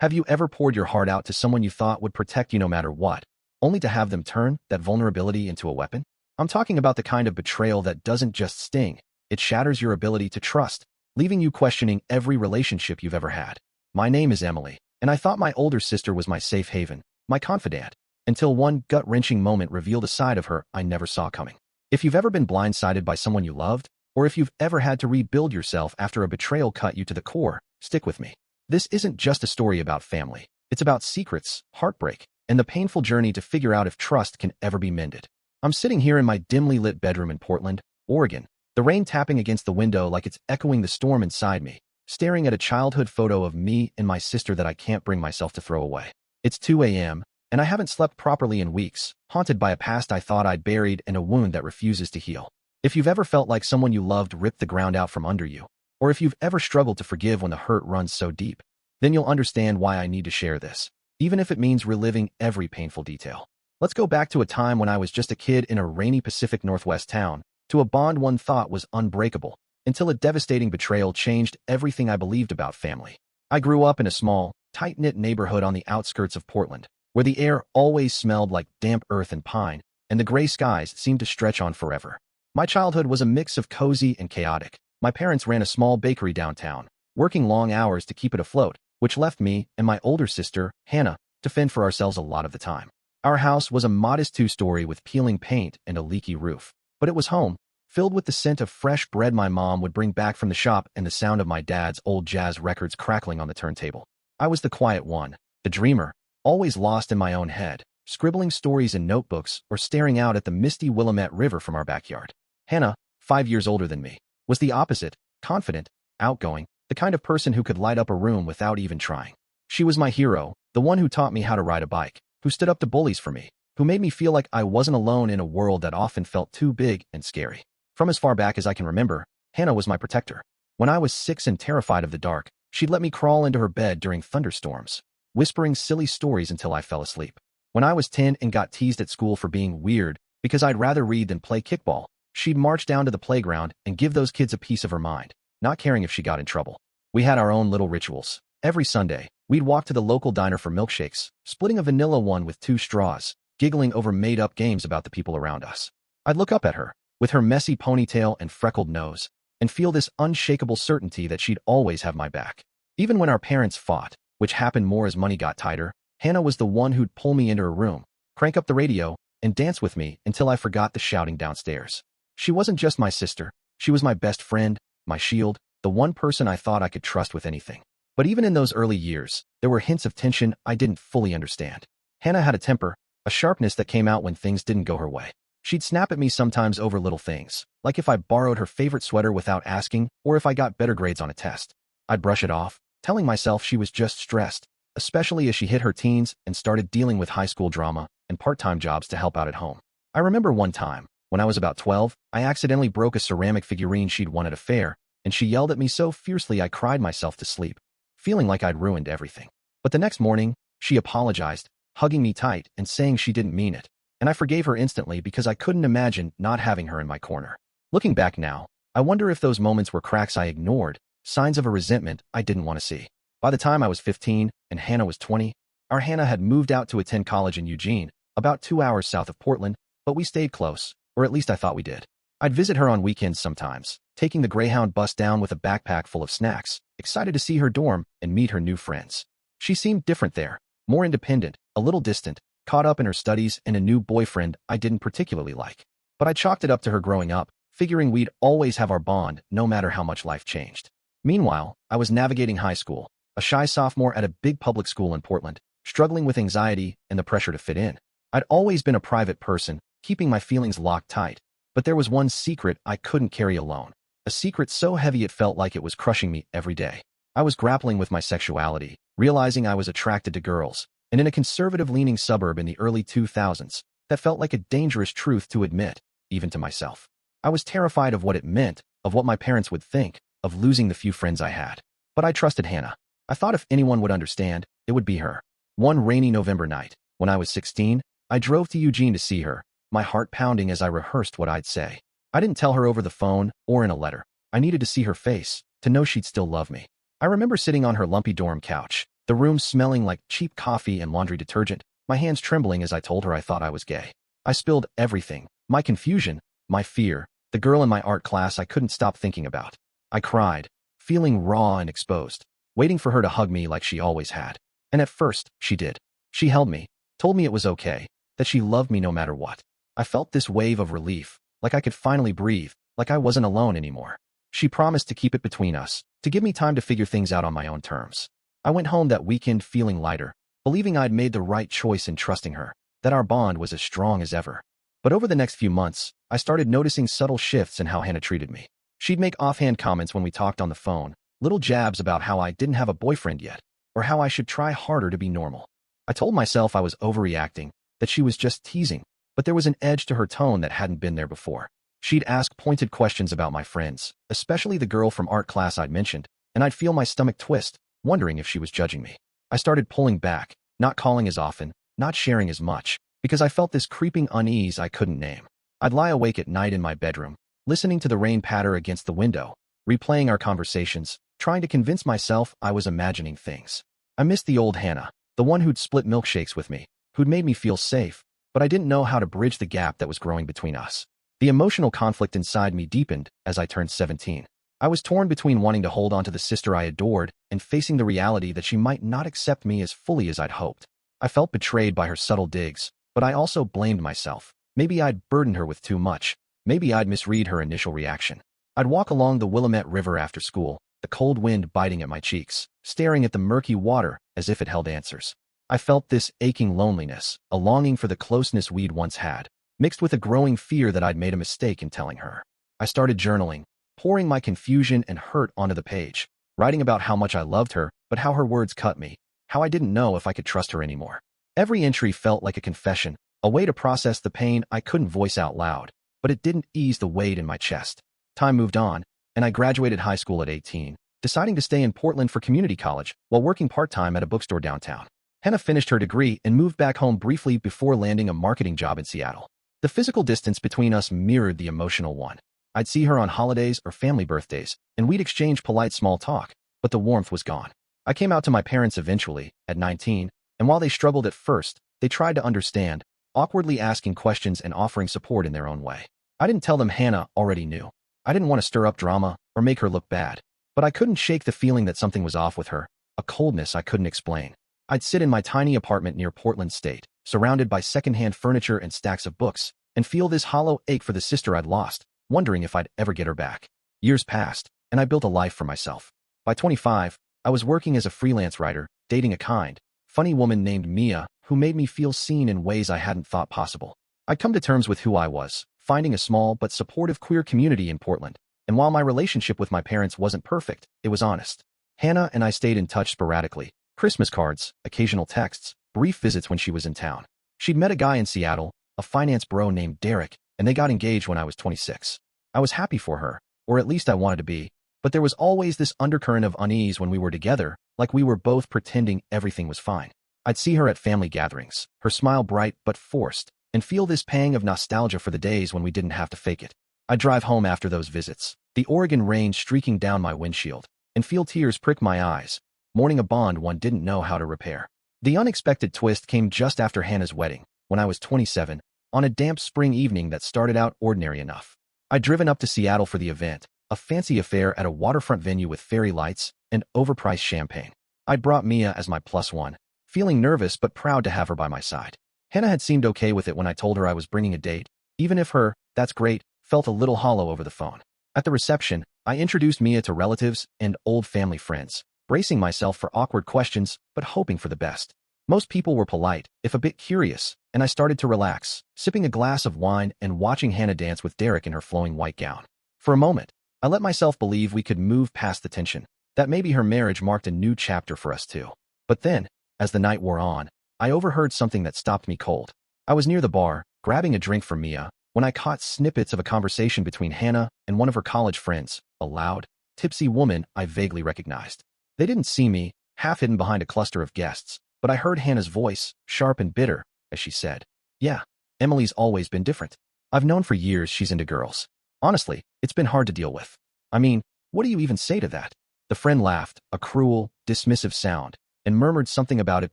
Have you ever poured your heart out to someone you thought would protect you no matter what, only to have them turn that vulnerability into a weapon? I'm talking about the kind of betrayal that doesn't just sting, it shatters your ability to trust, leaving you questioning every relationship you've ever had. My name is Emily, and I thought my older sister was my safe haven, my confidant, until one gut-wrenching moment revealed a side of her I never saw coming. If you've ever been blindsided by someone you loved, or if you've ever had to rebuild yourself after a betrayal cut you to the core, stick with me. This isn't just a story about family. It's about secrets, heartbreak, and the painful journey to figure out if trust can ever be mended. I'm sitting here in my dimly lit bedroom in Portland, Oregon, the rain tapping against the window like it's echoing the storm inside me, staring at a childhood photo of me and my sister that I can't bring myself to throw away. It's 2 a.m., and I haven't slept properly in weeks, haunted by a past I thought I'd buried and a wound that refuses to heal. If you've ever felt like someone you loved ripped the ground out from under you, or if you've ever struggled to forgive when the hurt runs so deep, then you'll understand why I need to share this, even if it means reliving every painful detail. Let's go back to a time when I was just a kid in a rainy Pacific Northwest town, to a bond one thought was unbreakable, until a devastating betrayal changed everything I believed about family. I grew up in a small, tight-knit neighborhood on the outskirts of Portland, where the air always smelled like damp earth and pine, and the gray skies seemed to stretch on forever. My childhood was a mix of cozy and chaotic. My parents ran a small bakery downtown, working long hours to keep it afloat, which left me and my older sister, Hannah, to fend for ourselves a lot of the time. Our house was a modest two-story with peeling paint and a leaky roof, but it was home, filled with the scent of fresh bread my mom would bring back from the shop and the sound of my dad's old jazz records crackling on the turntable. I was the quiet one, the dreamer, always lost in my own head, scribbling stories in notebooks or staring out at the misty Willamette River from our backyard. Hannah, 5 years older than me, was the opposite, confident, outgoing, the kind of person who could light up a room without even trying. She was my hero, the one who taught me how to ride a bike, who stood up to bullies for me, who made me feel like I wasn't alone in a world that often felt too big and scary. From as far back as I can remember, Hannah was my protector. When I was 6 and terrified of the dark, she'd let me crawl into her bed during thunderstorms, whispering silly stories until I fell asleep. When I was 10 and got teased at school for being weird because I'd rather read than play kickball, she'd march down to the playground and give those kids a piece of her mind, not caring if she got in trouble. We had our own little rituals. Every Sunday, we'd walk to the local diner for milkshakes, splitting a vanilla one with 2 straws, giggling over made-up games about the people around us. I'd look up at her, with her messy ponytail and freckled nose, and feel this unshakable certainty that she'd always have my back. Even when our parents fought, which happened more as money got tighter, Hannah was the one who'd pull me into her room, crank up the radio, and dance with me until I forgot the shouting downstairs. She wasn't just my sister, she was my best friend, my shield, the one person I thought I could trust with anything. But even in those early years, there were hints of tension I didn't fully understand. Hannah had a temper, a sharpness that came out when things didn't go her way. She'd snap at me sometimes over little things, like if I borrowed her favorite sweater without asking, or if I got better grades on a test. I'd brush it off, telling myself she was just stressed, especially as she hit her teens and started dealing with high school drama and part-time jobs to help out at home. I remember one time, when I was about 12, I accidentally broke a ceramic figurine she'd won at a fair, and she yelled at me so fiercely I cried myself to sleep, feeling like I'd ruined everything. But the next morning, she apologized, hugging me tight and saying she didn't mean it, and I forgave her instantly because I couldn't imagine not having her in my corner. Looking back now, I wonder if those moments were cracks I ignored, signs of a resentment I didn't want to see. By the time I was 15 and Hannah was 20, our Hannah had moved out to attend college in Eugene, about 2 hours south of Portland, but we stayed close, or at least I thought we did. I'd visit her on weekends sometimes, taking the Greyhound bus down with a backpack full of snacks, excited to see her dorm and meet her new friends. She seemed different there, more independent, a little distant, caught up in her studies and a new boyfriend I didn't particularly like. But I chalked it up to her growing up, figuring we'd always have our bond no matter how much life changed. Meanwhile, I was navigating high school, a shy sophomore at a big public school in Portland, struggling with anxiety and the pressure to fit in. I'd always been a private person, keeping my feelings locked tight, but there was one secret I couldn't carry alone, a secret so heavy it felt like it was crushing me every day. I was grappling with my sexuality, realizing I was attracted to girls, and in a conservative-leaning suburb in the early 2000s, that felt like a dangerous truth to admit, even to myself. I was terrified of what it meant, of what my parents would think, of losing the few friends I had. But I trusted Hannah. I thought if anyone would understand, it would be her. One rainy November night, when I was 16, I drove to Eugene to see her, my heart pounding as I rehearsed what I'd say. I didn't tell her over the phone or in a letter. I needed to see her face, to know she'd still love me. I remember sitting on her lumpy dorm couch, the room smelling like cheap coffee and laundry detergent, my hands trembling as I told her I thought I was gay. I spilled everything, my confusion, my fear, the girl in my art class I couldn't stop thinking about. I cried, feeling raw and exposed, waiting for her to hug me like she always had. And at first, she did. She held me, told me it was okay, that she loved me no matter what. I felt this wave of relief, like I could finally breathe, like I wasn't alone anymore. She promised to keep it between us, to give me time to figure things out on my own terms. I went home that weekend feeling lighter, believing I'd made the right choice in trusting her, that our bond was as strong as ever. But over the next few months, I started noticing subtle shifts in how Hannah treated me. She'd make offhand comments when we talked on the phone, little jabs about how I didn't have a boyfriend yet, or how I should try harder to be normal. I told myself I was overreacting, that she was just teasing, but there was an edge to her tone that hadn't been there before. She'd ask pointed questions about my friends, especially the girl from art class I'd mentioned, and I'd feel my stomach twist, wondering if she was judging me. I started pulling back, not calling as often, not sharing as much, because I felt this creeping unease I couldn't name. I'd lie awake at night in my bedroom, listening to the rain patter against the window, replaying our conversations, trying to convince myself I was imagining things. I missed the old Hannah, the one who'd split milkshakes with me, who'd made me feel safe, but I didn't know how to bridge the gap that was growing between us. The emotional conflict inside me deepened as I turned 17. I was torn between wanting to hold on to the sister I adored and facing the reality that she might not accept me as fully as I'd hoped. I felt betrayed by her subtle digs, but I also blamed myself. Maybe I'd burdened her with too much. Maybe I'd misread her initial reaction. I'd walk along the Willamette River after school, the cold wind biting at my cheeks, staring at the murky water as if it held answers. I felt this aching loneliness, a longing for the closeness we'd once had, mixed with a growing fear that I'd made a mistake in telling her. I started journaling, pouring my confusion and hurt onto the page, writing about how much I loved her, but how her words cut me, how I didn't know if I could trust her anymore. Every entry felt like a confession, a way to process the pain I couldn't voice out loud, but it didn't ease the weight in my chest. Time moved on, and I graduated high school at 18, deciding to stay in Portland for community college while working part-time at a bookstore downtown. Hannah finished her degree and moved back home briefly before landing a marketing job in Seattle. The physical distance between us mirrored the emotional one. I'd see her on holidays or family birthdays, and we'd exchange polite small talk, but the warmth was gone. I came out to my parents eventually, at 19, and while they struggled at first, they tried to understand, awkwardly asking questions and offering support in their own way. I didn't tell them Hannah already knew. I didn't want to stir up drama or make her look bad, but I couldn't shake the feeling that something was off with her, a coldness I couldn't explain. I'd sit in my tiny apartment near Portland State, surrounded by secondhand furniture and stacks of books, and feel this hollow ache for the sister I'd lost, wondering if I'd ever get her back. Years passed, and I built a life for myself. By 25, I was working as a freelance writer, dating a kind, funny woman named Mia, who made me feel seen in ways I hadn't thought possible. I'd come to terms with who I was, finding a small but supportive queer community in Portland, and while my relationship with my parents wasn't perfect, it was honest. Hannah and I stayed in touch sporadically, Christmas cards, occasional texts, brief visits when she was in town. She'd met a guy in Seattle, a finance bro named Derek, and they got engaged when I was 26. I was happy for her, or at least I wanted to be, but there was always this undercurrent of unease when we were together, like we were both pretending everything was fine. I'd see her at family gatherings, her smile bright but forced, and feel this pang of nostalgia for the days when we didn't have to fake it. I'd drive home after those visits, the Oregon rain streaking down my windshield, and feel tears prick my eyes, mourning a bond one didn't know how to repair. The unexpected twist came just after Hannah's wedding, when I was 27, on a damp spring evening that started out ordinary enough. I'd driven up to Seattle for the event, a fancy affair at a waterfront venue with fairy lights and overpriced champagne. I'd brought Mia as my plus one, feeling nervous but proud to have her by my side. Hannah had seemed okay with it when I told her I was bringing a date, even if her, "that's great," felt a little hollow over the phone. At the reception, I introduced Mia to relatives and old family friends, bracing myself for awkward questions but hoping for the best. Most people were polite, if a bit curious, and I started to relax, sipping a glass of wine and watching Hannah dance with Derek in her flowing white gown. For a moment, I let myself believe we could move past the tension, that maybe her marriage marked a new chapter for us too. But then, as the night wore on, I overheard something that stopped me cold. I was near the bar, grabbing a drink for Mia, when I caught snippets of a conversation between Hannah and one of her college friends, a loud, tipsy woman I vaguely recognized. They didn't see me, half hidden behind a cluster of guests, but I heard Hannah's voice, sharp and bitter, as she said, "Yeah, Emily's always been different. I've known for years she's into girls. Honestly, it's been hard to deal with. I mean, what do you even say to that?" The friend laughed, a cruel, dismissive sound, and murmured something about it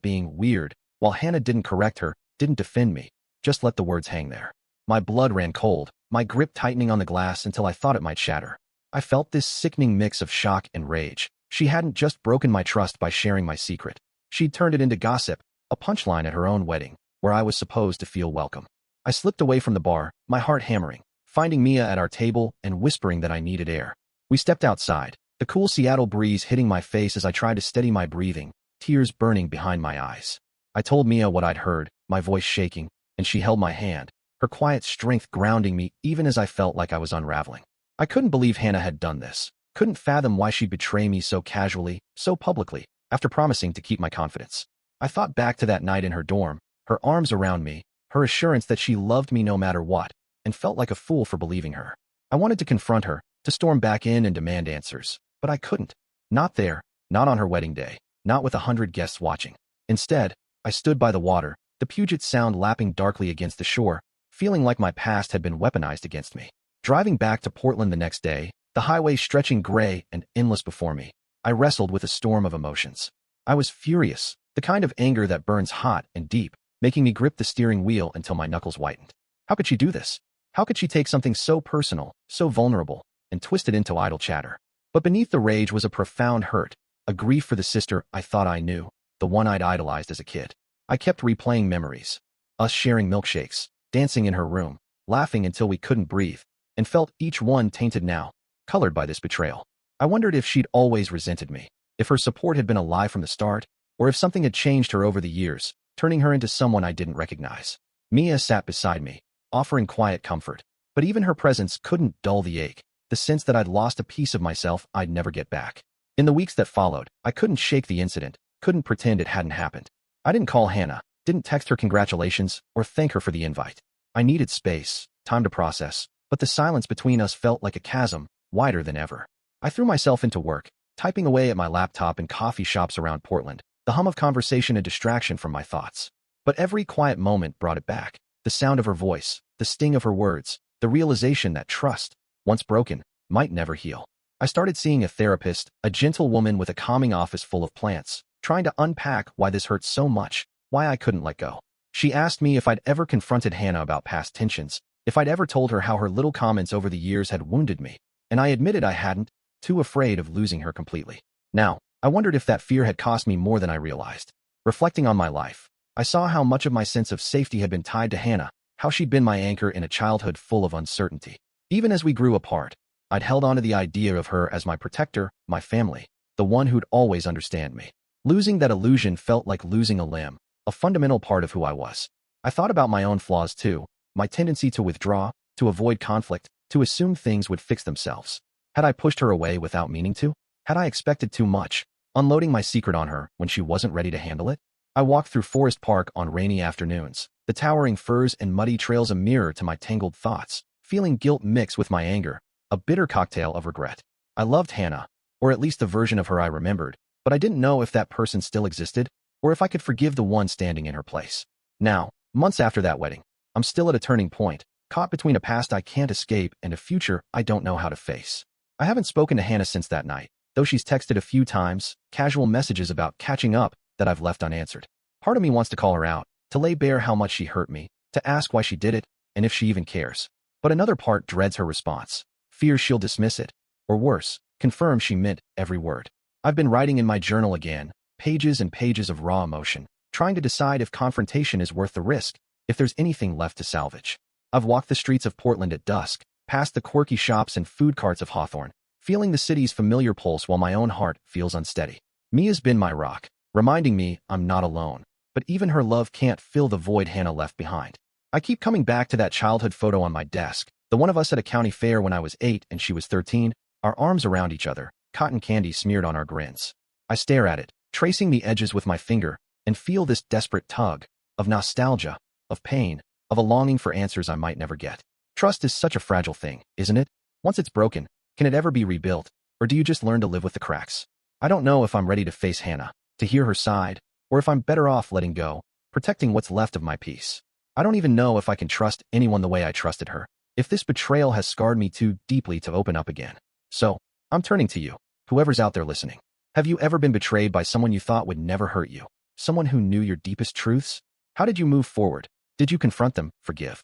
being weird, while Hannah didn't correct her, didn't defend me, just let the words hang there. My blood ran cold, my grip tightening on the glass until I thought it might shatter. I felt this sickening mix of shock and rage. She hadn't just broken my trust by sharing my secret. She'd turned it into gossip, a punchline at her own wedding, where I was supposed to feel welcome. I slipped away from the bar, my heart hammering, finding Mia at our table and whispering that I needed air. We stepped outside, the cool Seattle breeze hitting my face as I tried to steady my breathing, tears burning behind my eyes. I told Mia what I'd heard, my voice shaking, and she held my hand, her quiet strength grounding me even as I felt like I was unraveling. I couldn't believe Hannah had done this, couldn't fathom why she'd betray me so casually, so publicly, after promising to keep my confidence. I thought back to that night in her dorm, her arms around me, her assurance that she loved me no matter what, and felt like a fool for believing her. I wanted to confront her, to storm back in and demand answers, but I couldn't. Not there, not on her wedding day, not with 100 guests watching. Instead, I stood by the water, the Puget Sound lapping darkly against the shore, feeling like my past had been weaponized against me. Driving back to Portland the next day, the highway stretching gray and endless before me, I wrestled with a storm of emotions. I was furious, the kind of anger that burns hot and deep, making me grip the steering wheel until my knuckles whitened. How could she do this? How could she take something so personal, so vulnerable, and twist it into idle chatter? But beneath the rage was a profound hurt, a grief for the sister I thought I knew, the one I'd idolized as a kid. I kept replaying memories, us sharing milkshakes, dancing in her room, laughing until we couldn't breathe, and felt each one tainted now, colored by this betrayal. I wondered if she'd always resented me, if her support had been a lie from the start, or if something had changed her over the years, turning her into someone I didn't recognize. Mia sat beside me, offering quiet comfort, but even her presence couldn't dull the ache, the sense that I'd lost a piece of myself I'd never get back. In the weeks that followed, I couldn't shake the incident, couldn't pretend it hadn't happened. I didn't call Hannah, didn't text her congratulations, or thank her for the invite. I needed space, time to process, but the silence between us felt like a chasm, wider than ever. I threw myself into work, typing away at my laptop in coffee shops around Portland, the hum of conversation a distraction from my thoughts. But every quiet moment brought it back, the sound of her voice, the sting of her words, the realization that trust, once broken, might never heal. I started seeing a therapist, a gentle woman with a calming office full of plants, trying to unpack why this hurt so much, why I couldn't let go. She asked me if I'd ever confronted Hannah about past tensions, if I'd ever told her how her little comments over the years had wounded me, and I admitted I hadn't, too afraid of losing her completely. Now, I wondered if that fear had cost me more than I realized. Reflecting on my life, I saw how much of my sense of safety had been tied to Hannah, how she'd been my anchor in a childhood full of uncertainty. Even as we grew apart, I'd held on to the idea of her as my protector, my family, the one who'd always understand me. Losing that illusion felt like losing a limb, a fundamental part of who I was. I thought about my own flaws too, my tendency to withdraw, to avoid conflict, to assume things would fix themselves. Had I pushed her away without meaning to? Had I expected too much, unloading my secret on her when she wasn't ready to handle it? I walked through Forest Park on rainy afternoons, the towering firs and muddy trails a mirror to my tangled thoughts, feeling guilt mixed with my anger, a bitter cocktail of regret. I loved Hannah, or at least the version of her I remembered, but I didn't know if that person still existed, or if I could forgive the one standing in her place. Now, months after that wedding, I'm still at a turning point, caught between a past I can't escape and a future I don't know how to face. I haven't spoken to Hannah since that night, though she's texted a few times, casual messages about catching up that I've left unanswered. Part of me wants to call her out, to lay bare how much she hurt me, to ask why she did it, and if she even cares. But another part dreads her response, fears she'll dismiss it, or worse, confirm she meant every word. I've been writing in my journal again, pages and pages of raw emotion, trying to decide if confrontation is worth the risk, if there's anything left to salvage. I've walked the streets of Portland at dusk, past the quirky shops and food carts of Hawthorne, feeling the city's familiar pulse while my own heart feels unsteady. Mia's been my rock, reminding me I'm not alone, but even her love can't fill the void Hannah left behind. I keep coming back to that childhood photo on my desk, the one of us at a county fair when I was 8 and she was 13, our arms around each other, cotton candy smeared on our grins. I stare at it, tracing the edges with my finger, and feel this desperate tug, of nostalgia, of pain, of a longing for answers I might never get. Trust is such a fragile thing, isn't it? Once it's broken, can it ever be rebuilt, or do you just learn to live with the cracks? I don't know if I'm ready to face Hannah, to hear her side, or if I'm better off letting go, protecting what's left of my peace. I don't even know if I can trust anyone the way I trusted her, if this betrayal has scarred me too deeply to open up again. So, I'm turning to you, whoever's out there listening. Have you ever been betrayed by someone you thought would never hurt you? Someone who knew your deepest truths? How did you move forward? Did you confront them, forgive,